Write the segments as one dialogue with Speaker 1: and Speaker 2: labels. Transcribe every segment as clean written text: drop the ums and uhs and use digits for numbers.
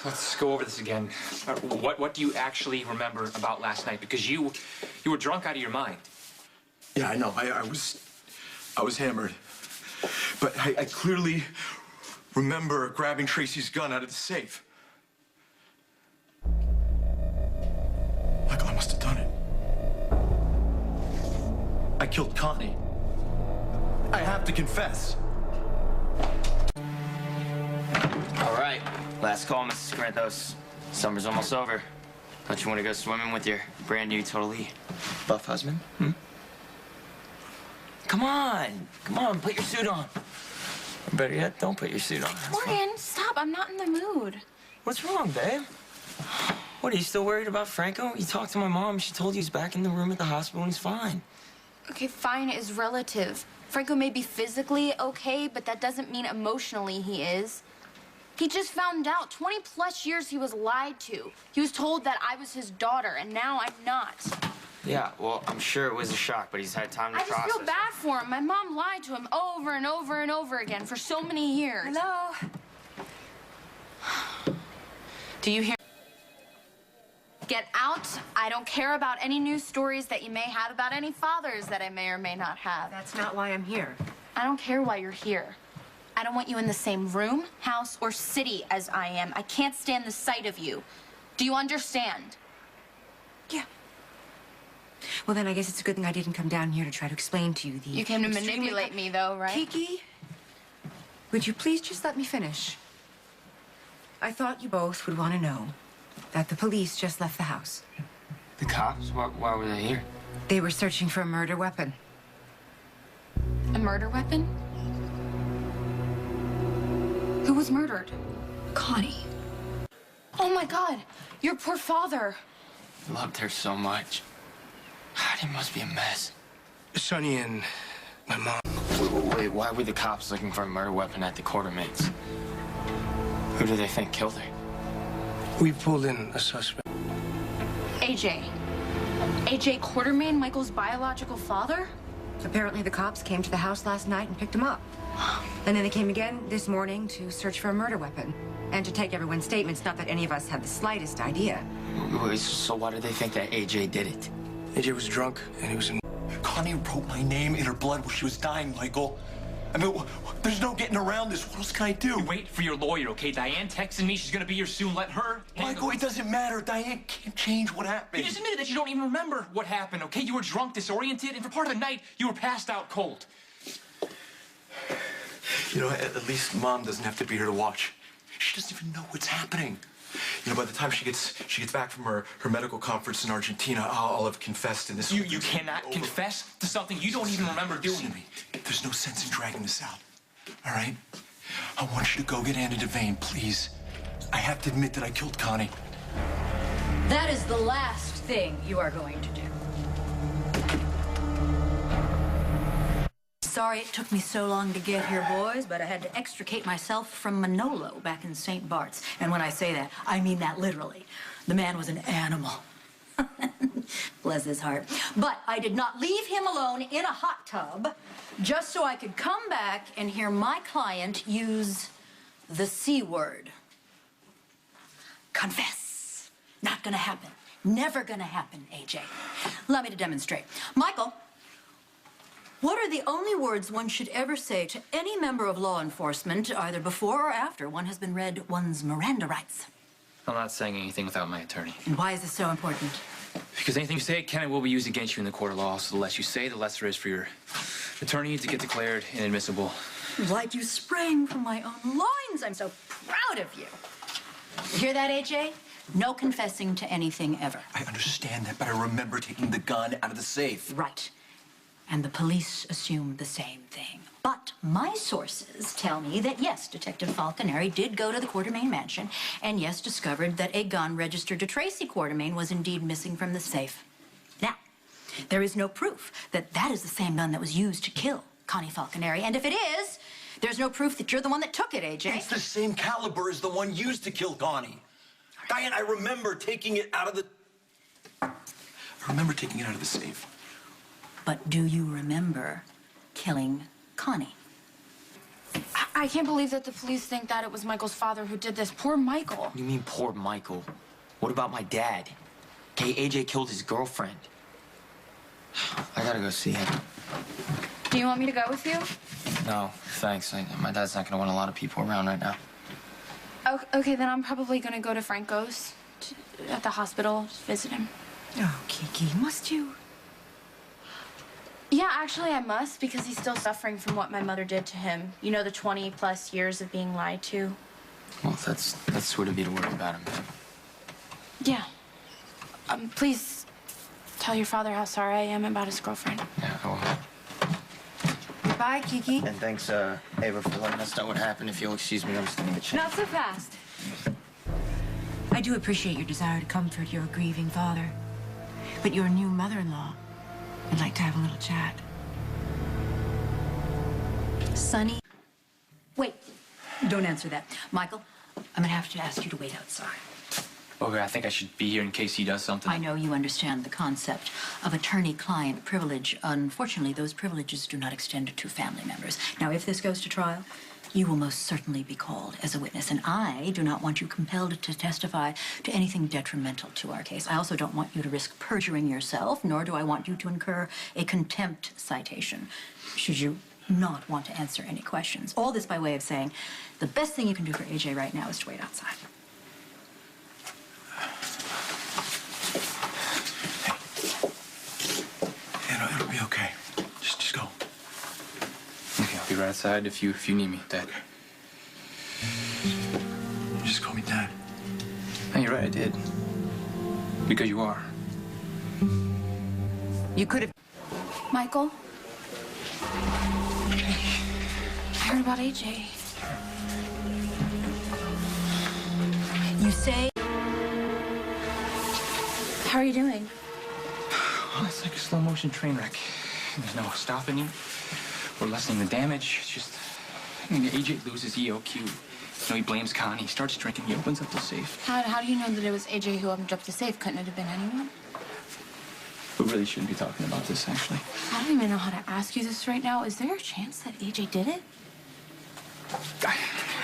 Speaker 1: Let's go over this again. What do you actually remember about last night? Because you were drunk out of your mind.
Speaker 2: Yeah, I know. I was hammered. But I clearly remember grabbing Tracy's gun out of the safe. Michael, I must have done it. I killed Connie. I have to confess.
Speaker 3: All right. Last call, Mrs. Granthos. Summer's almost over. Don't you want to go swimming with your brand new, totally buff husband? Come on. Come on, put your suit on. Or better yet, don't put your suit on.
Speaker 4: Morgan, stop. I'm not in the mood.
Speaker 3: What's wrong, babe? What, are you still worried about Franco? You talked to my mom. She told you he's back in the room at the hospital and he's fine.
Speaker 4: Okay, fine is relative. Franco may be physically okay, but that doesn't mean emotionally he is. He just found out 20+ years he was lied to. He was told that I was his daughter, and now I'm not.
Speaker 3: Yeah, well, I'm sure it was a shock, but he's had time to process.
Speaker 4: I just feel bad for him. My mom lied to him over and over and over again for so many years.
Speaker 5: Hello?
Speaker 4: Do you hear? Get out. I don't care about any news stories that you may have about any fathers that I may or may not have.
Speaker 5: That's not why I'm here.
Speaker 4: I don't care why you're here. I don't want you in the same room, house, or city as I am. I can't stand the sight of you. Do you understand?
Speaker 5: Yeah. Well, then I guess it's a good thing I didn't come down here to try to explain to you the...
Speaker 4: You came to manipulate me, though, right?
Speaker 5: Kiki, would you please just let me finish? I thought you both would want to know that the police just left the house.
Speaker 3: The cops? Why were they here?
Speaker 5: They were searching for a murder weapon.
Speaker 4: A murder weapon? Who was murdered?
Speaker 5: Connie.
Speaker 4: Oh, my God. Your poor father.
Speaker 3: Loved her so much. God, it must be a mess.
Speaker 2: Sonny and my mom.
Speaker 3: Wait, why were the cops looking for a murder weapon at the Quartermains? Who do they think killed her?
Speaker 2: We pulled in a suspect.
Speaker 4: AJ. AJ Quartermain, Michael's biological father?
Speaker 5: Apparently the cops came to the house last night and picked him up. And then they came again this morning to search for a murder weapon. And to take everyone's statements, not that any of us had the slightest idea.
Speaker 3: Wait, so why do they think that AJ did it?
Speaker 2: AJ was drunk, and he was in...
Speaker 6: Connie wrote my name in her blood while she was dying, Michael. I mean, there's no getting around this. What else can I do?
Speaker 1: You wait for your lawyer, okay? Diane texted me. She's gonna be here soon. Let her
Speaker 6: Michael, it doesn't matter. Diane can't change what happened.
Speaker 1: You just admitted that you don't even remember what happened, okay? You were drunk, disoriented, and for part of the night, you were passed out cold.
Speaker 6: You know, at least Mom doesn't have to be here to watch. She doesn't even know what's happening. You know, by the time she gets back from her medical conference in Argentina, I'll have confessed, and this...
Speaker 1: You cannot confess to something you don't even remember doing.
Speaker 6: Listen to me. There's no sense in dragging this out, all right? I want you to go get Anna Devane, please. I have to admit that I killed Connie.
Speaker 7: That is the last thing you are going to do. Sorry it took me so long to get here, boys, but I had to extricate myself from Manolo back in St. Bart's. And when I say that, I mean that literally. The man was an animal. Bless his heart. But I did not leave him alone in a hot tub just so I could come back and hear my client use the C word. Confess. Not gonna happen. Never gonna happen, AJ. Allow me to demonstrate. Michael, what are the only words one should ever say to any member of law enforcement, either before or after one has been read one's Miranda rights?
Speaker 1: I'm not saying anything without my attorney.
Speaker 7: And why is this so important?
Speaker 1: Because anything you say can and will be used against you in the court of law. So the less you say, the less there is for your attorney to get declared inadmissible.
Speaker 7: Like you sprang from my own loins. I'm so proud of you. You hear that, AJ? No confessing to anything ever.
Speaker 6: I understand that, but I remember taking the gun out of the safe.
Speaker 7: Right. And the police assumed the same thing. But my sources tell me that, yes, Detective Falconeri did go to the Quartermain mansion and, yes, discovered that a gun registered to Tracy Quartermain was indeed missing from the safe. Now, there is no proof that that is the same gun that was used to kill Connie Falconeri. And if it is, there's no proof that you're the one that took it, AJ.
Speaker 6: It's the same caliber as the one used to kill Connie. Diane, I remember taking it out of the... I remember taking it out of the safe.
Speaker 7: But do you remember killing Connie?
Speaker 4: I can't believe that the police think that it was Michael's father who did this. Poor Michael.
Speaker 3: You mean poor Michael? What about my dad? Okay, AJ killed his girlfriend. I gotta go see him.
Speaker 4: Do you want me to go with you?
Speaker 3: No, thanks. My dad's not gonna want a lot of people around right now.
Speaker 4: Okay, then I'm probably gonna go to Franco's at the hospital, just visit him.
Speaker 5: Oh, Kiki, must you?
Speaker 4: Yeah, actually I must, because he's still suffering from what my mother did to him. You know, the 20+ years of being lied to.
Speaker 3: Well, that's sweet of you to worry about him.
Speaker 4: Yeah. Please tell your father how sorry I am about his girlfriend.
Speaker 3: Yeah, I will.
Speaker 5: Bye, Kiki.
Speaker 3: And thanks, Ava, for letting us know what happened. If you'll excuse me, I'm just gonna get changed.
Speaker 5: Not so fast. I do appreciate your desire to comfort your grieving father. But your new mother-in-law would like to have a little chat.
Speaker 7: Sonny. Wait, don't answer that. Michael, I'm gonna have to ask you to wait outside.
Speaker 1: Okay, I think I should be here in case he does something.
Speaker 7: I know you understand the concept of attorney-client privilege. Unfortunately, those privileges do not extend to family members. Now, if this goes to trial, you will most certainly be called as a witness, and I do not want you compelled to testify to anything detrimental to our case. I also don't want you to risk perjuring yourself, nor do I want you to incur a contempt citation, should you not want to answer any questions. All this by way of saying the best thing you can do for AJ right now is to wait outside.
Speaker 6: It'll be okay. Just go.
Speaker 1: Okay, I'll be right outside if you need me, Dad.
Speaker 6: You just call me Dad.
Speaker 1: Hey, you're right, I did. Because you are.
Speaker 5: You could have...
Speaker 4: Michael? I heard about AJ.
Speaker 7: You say...
Speaker 4: How are you doing?
Speaker 1: Well, it's like a slow-motion train wreck. There's no stopping you or lessening the damage. It's just, AJ loses EOQ. He blames Connie. He starts drinking. He opens up the safe.
Speaker 4: How do you know that it was AJ who opened up the safe? Couldn't it have been anyone?
Speaker 1: We really shouldn't be talking about this, actually.
Speaker 4: I don't even know how to ask you this right now. Is there a chance that AJ did it?
Speaker 1: I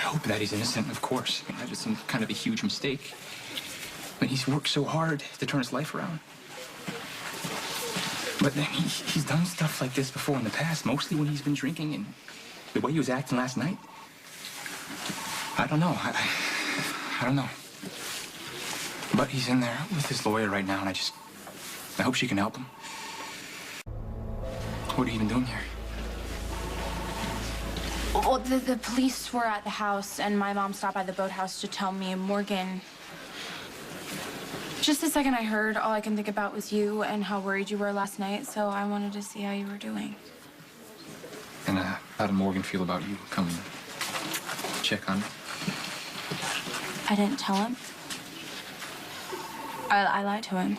Speaker 1: hope that he's innocent, of course. That was some kind of a huge mistake. He's worked so hard to turn his life around. But he's done stuff like this before in the past, mostly when he's been drinking, and the way he was acting last night. I don't know. I don't know. But he's in there with his lawyer right now, and I hope she can help him. What are you even doing here?
Speaker 4: Well, the police were at the house, and my mom stopped by the boathouse to tell me Morgan... Just the second I heard, all I can think about was you and how worried you were last night, so I wanted to see how you were doing.
Speaker 1: And how did Morgan feel about you coming to check on me?
Speaker 4: I didn't tell him. I lied to him.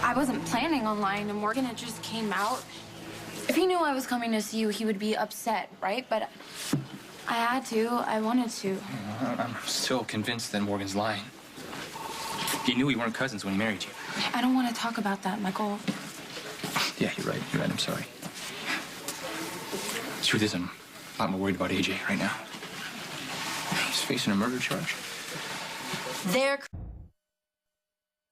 Speaker 4: I wasn't planning on lying to Morgan. It just came out. If he knew I was coming to see you, he would be upset, right? But I had to. I wanted to.
Speaker 1: I'm still convinced that Morgan's lying. He knew we weren't cousins when he married you.
Speaker 4: I don't want to talk about that, Michael.
Speaker 1: Yeah, you're right. You're right. I'm sorry. The truth is, I'm a lot more worried about AJ right now. He's facing a murder charge.
Speaker 7: There.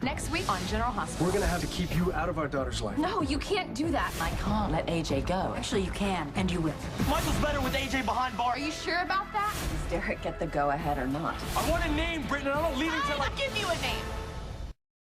Speaker 8: Next week on General Hospital.
Speaker 9: We're gonna have to keep you out of our daughter's life.
Speaker 8: No, you can't do that. I can't let AJ go.
Speaker 7: Actually, you can, and you will.
Speaker 3: Michael's better with AJ behind bars.
Speaker 8: Are you sure about that? Does Derek get the go-ahead or not?
Speaker 9: I want a name, Britton. I don't leave until
Speaker 8: I'll give you a name.